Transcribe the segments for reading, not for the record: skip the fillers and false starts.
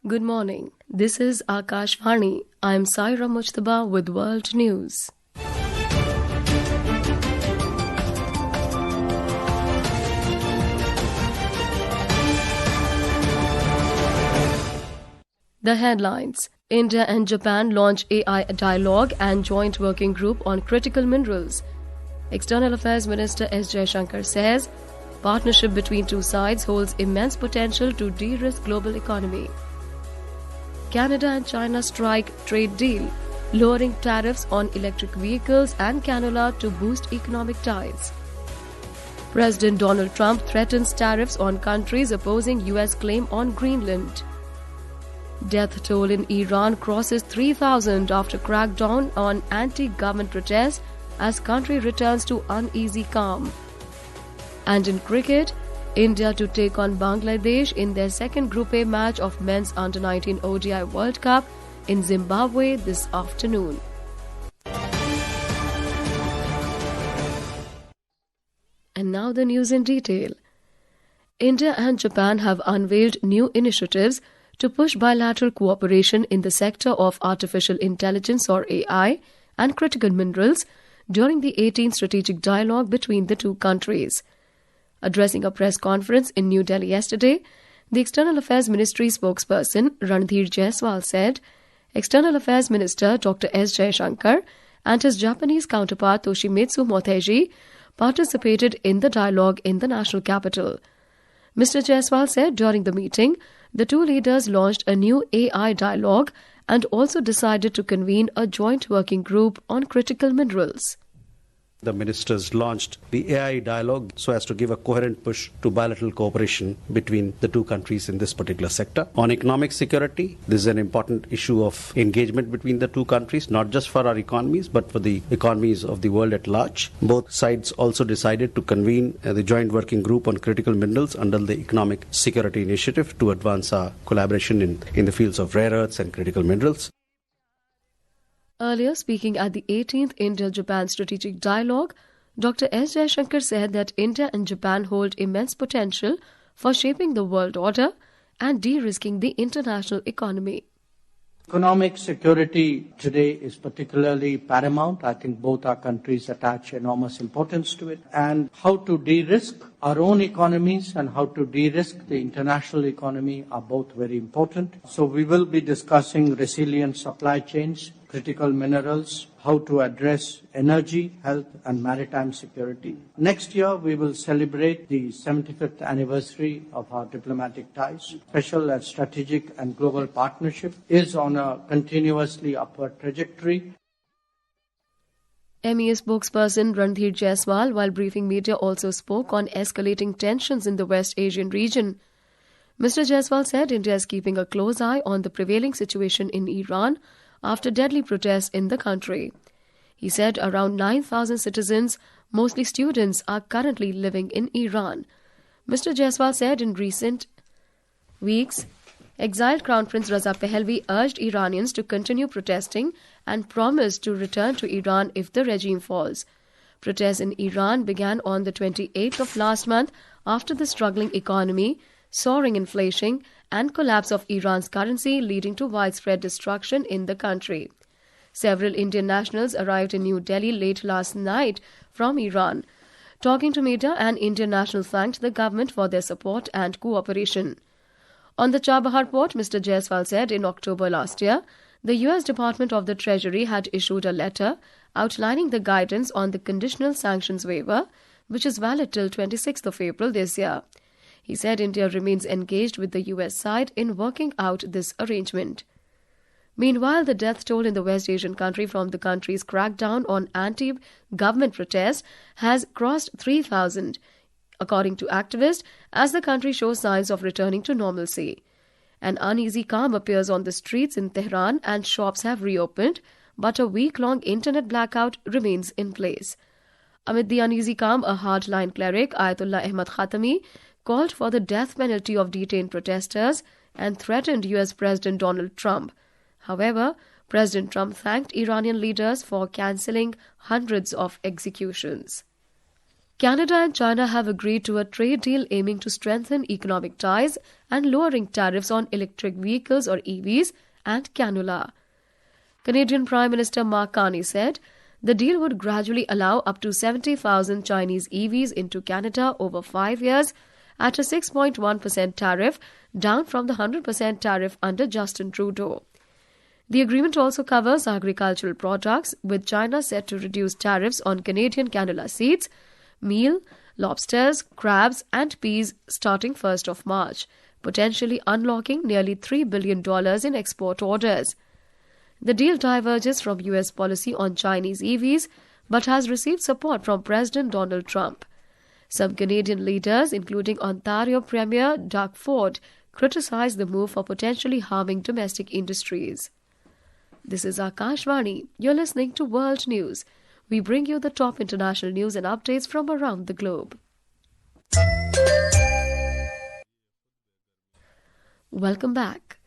Good morning. This is Akashvani. I'm Saira Mujtaba with World News. The headlines. India and Japan launch AI dialogue and joint working group on critical minerals. External Affairs Minister S. Jaishankar says, partnership between two sides holds immense potential to de-risk global economy. Canada and China strike trade deal, lowering tariffs on electric vehicles and canola to boost economic ties. President Donald Trump threatens tariffs on countries opposing U.S. claim on Greenland. Death toll in Iran crosses 3,000 after crackdown on anti-government protests as country returns to uneasy calm. And in cricket, India to take on Bangladesh in their second Group A match of Men's Under-19 ODI World Cup in Zimbabwe this afternoon. And now the news in detail. India and Japan have unveiled new initiatives to push bilateral cooperation in the sector of artificial intelligence or AI and critical minerals during the 18th strategic dialogue between the two countries. Addressing a press conference in New Delhi yesterday, the External Affairs Ministry spokesperson Ranadhir Jaiswal said External Affairs Minister Dr. S. Jaishankar and his Japanese counterpart Toshimitsu Motegi participated in the dialogue in the national capital. Mr. Jaiswal said during the meeting, the two leaders launched a new AI dialogue and also decided to convene a joint working group on critical minerals. The ministers launched the AI dialogue so as to give a coherent push to bilateral cooperation between the two countries in this particular sector. On economic security, this is an important issue of engagement between the two countries, not just for our economies, but for the economies of the world at large. Both sides also decided to convene the joint working group on critical minerals under the Economic Security Initiative to advance our collaboration in the fields of rare earths and critical minerals. Earlier, speaking at the 18th India-Japan Strategic Dialogue, Dr. S. Jaishankar said that India and Japan hold immense potential for shaping the world order and de-risking the international economy. Economic security today is particularly paramount. I think both our countries attach enormous importance to it. And how to de-risk our own economies and how to de-risk the international economy are both very important. So we will be discussing resilient supply chains, critical minerals, how to address energy, health and maritime security. Next year, we will celebrate the 75th anniversary of our diplomatic ties. Special and strategic and global partnership is on a continuously upward trajectory. MEA spokesperson Ranadhir Jaiswal, while briefing media, also spoke on escalating tensions in the West Asian region. Mr. Jaiswal said India is keeping a close eye on the prevailing situation in Iran after deadly protests in the country. He said around 9,000 citizens, mostly students, are currently living in Iran. Mr. Jaiswal said in recent weeks, exiled Crown Prince Raza Pahlavi urged Iranians to continue protesting and promised to return to Iran if the regime falls. Protests in Iran began on the 28th of last month after the struggling economy, soaring inflation, and collapse of Iran's currency leading to widespread destruction in the country. Several Indian nationals arrived in New Delhi late last night from Iran. Talking to media, an Indian national thanked the government for their support and cooperation. On the Chabahar port, Mr. Jaiswal said in October last year, the U.S. Department of the Treasury had issued a letter outlining the guidance on the conditional sanctions waiver, which is valid till 26th of April this year. He said India remains engaged with the US side in working out this arrangement. Meanwhile, the death toll in the West Asian country from the country's crackdown on anti-government protests has crossed 3,000, according to activists, as the country shows signs of returning to normalcy. An uneasy calm appears on the streets in Tehran and shops have reopened, but a week-long internet blackout remains in place. Amid the uneasy calm, a hardline cleric, Ayatollah Ahmad Khatami, called for the death penalty of detained protesters and threatened US President Donald Trump. However, President Trump thanked Iranian leaders for cancelling hundreds of executions. Canada and China have agreed to a trade deal aiming to strengthen economic ties and lowering tariffs on electric vehicles or EVs and cannula. Canadian Prime Minister Mark Carney said the deal would gradually allow up to 70,000 Chinese EVs into Canada over 5 years at a 6.1% tariff, down from the 100% tariff under Justin Trudeau. The agreement also covers agricultural products, with China set to reduce tariffs on Canadian cannula seeds, meal, lobsters, crabs and peas starting 1st of March, potentially unlocking nearly $3 billion in export orders. The deal diverges from US policy on Chinese EVs but has received support from President Donald Trump. Some Canadian leaders, including Ontario Premier Doug Ford, criticized the move for potentially harming domestic industries. This is Akashvani. You're listening to World News. We bring you the top international news and updates from around the globe. Welcome back.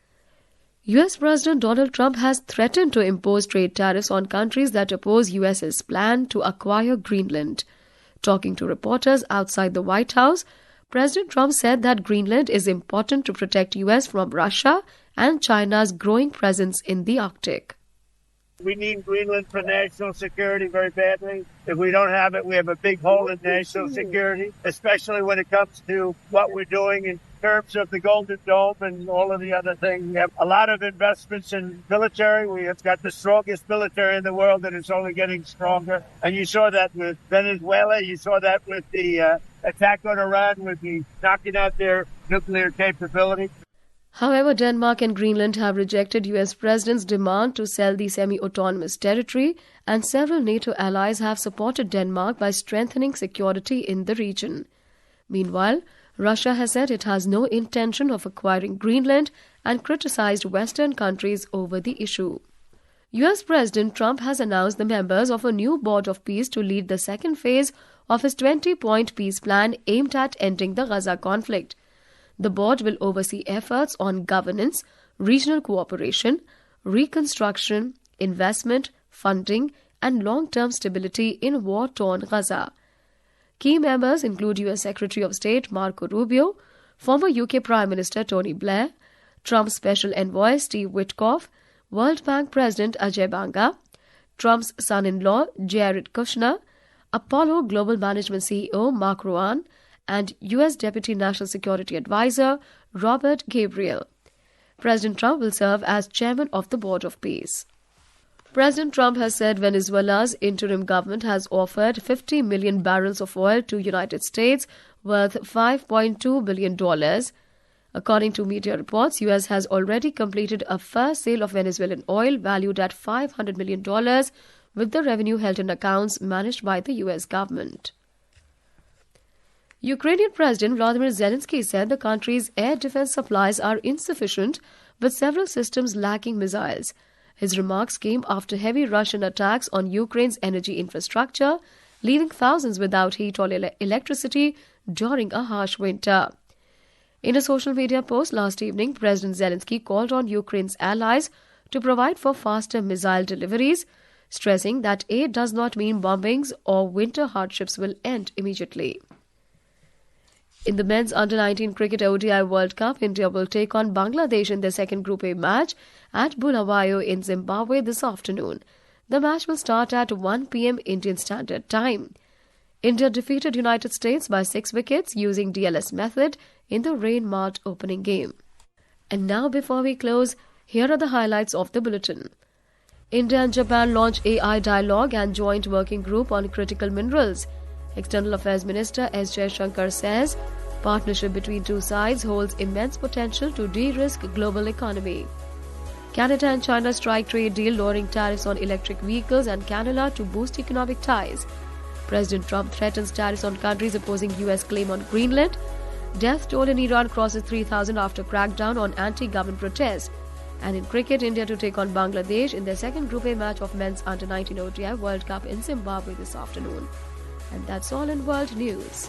US President Donald Trump has threatened to impose trade tariffs on countries that oppose US's plan to acquire Greenland. Talking to reporters outside the White House, President Trump said that Greenland is important to protect US from Russia and China's growing presence in the Arctic. We need Greenland for national security very badly. If we don't have it, we have a big hole in national security, especially when it comes to what we're doing in terms of the Golden Dome and all of the other things. We have a lot of investments in military. We have got the strongest military in the world, and it's only getting stronger. And you saw that with Venezuela. You saw that with the attack on Iran, with the knocking out their nuclear capability. However, Denmark and Greenland have rejected US President's demand to sell the semi-autonomous territory, and several NATO allies have supported Denmark by strengthening security in the region. Meanwhile, Russia has said it has no intention of acquiring Greenland and criticized Western countries over the issue. US President Trump has announced the members of a new Board of Peace to lead the second phase of his 20-point peace plan aimed at ending the Gaza conflict. The board will oversee efforts on governance, regional cooperation, reconstruction, investment, funding, and long-term stability in war-torn Gaza. Key members include US Secretary of State Marco Rubio, former UK Prime Minister Tony Blair, Trump's Special Envoy Steve Witkoff, World Bank President Ajay Banga, Trump's son-in-law Jared Kushner, Apollo Global Management CEO Mark Rowan, and US Deputy National Security Advisor Robert Gabriel. President Trump will serve as chairman of the Board of Peace. President Trump has said Venezuela's interim government has offered 50 million barrels of oil to United States worth $5.2 billion. According to media reports, US has already completed a first sale of Venezuelan oil valued at $500 million, with the revenue held in accounts managed by the US government. Ukrainian President Volodymyr Zelensky said the country's air defense supplies are insufficient, with several systems lacking missiles. His remarks came after heavy Russian attacks on Ukraine's energy infrastructure, leaving thousands without heat or electricity during a harsh winter. In a social media post last evening, President Zelensky called on Ukraine's allies to provide for faster missile deliveries, stressing that aid does not mean bombings or winter hardships will end immediately. In the men's under-19 cricket ODI World Cup, India will take on Bangladesh in their second Group A match at Bulawayo in Zimbabwe this afternoon. The match will start at 1 p.m. Indian Standard Time. India defeated United States by 6 wickets using DLS method in the rain-marked opening game. And now, before we close, here are the highlights of the bulletin. India and Japan launch AI dialogue and joint working group on critical minerals. External Affairs Minister S. Jaishankar says partnership between two sides holds immense potential to de-risk global economy. Canada and China strike trade deal lowering tariffs on electric vehicles and cannula to boost economic ties. President Trump threatens tariffs on countries opposing US claim on Greenland. Death toll in Iran crosses 3,000 after crackdown on anti-government protests. And in cricket, India to take on Bangladesh in their second Group A match of men's under-19 ODI World Cup in Zimbabwe this afternoon. And that's all in World News.